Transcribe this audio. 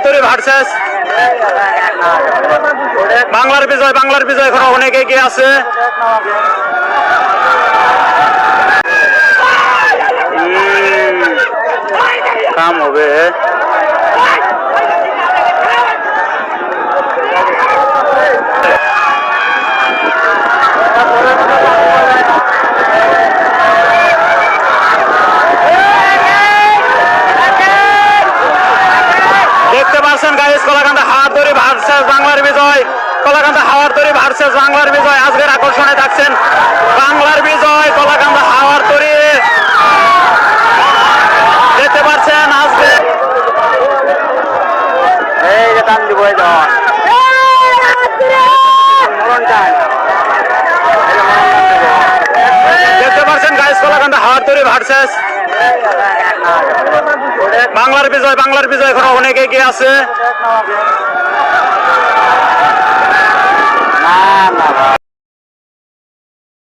তৈরি ভার্সেস বাংলার বিজয়। বাংলার বিজয় এখন অনেক এগিয়ে আছে। কাম হবে দেখতে পাচ্ছেন গাইস, কলাকান্দা হাওয়ার তৈরি ভার্সেস বাংলার বিজয়। কলাকান্দা হাওয়ার তৈরি ভার্সেস বাংলার বিজয়। আজকের আকর্ষণে থাকছেন বাংলার বিজয়, কলাকান্দা হাওয়ার তৈরি। দেখতে পাচ্ছেন আজকে এই যে টান দিব দেখতে পাচ্ছেন গাইস, কলাকান্দা হাওয়ার তৈরি ভার্সেস বাংলার বিজয়। বাংলার বিজয় এখন অনেক এগিয়ে আছে।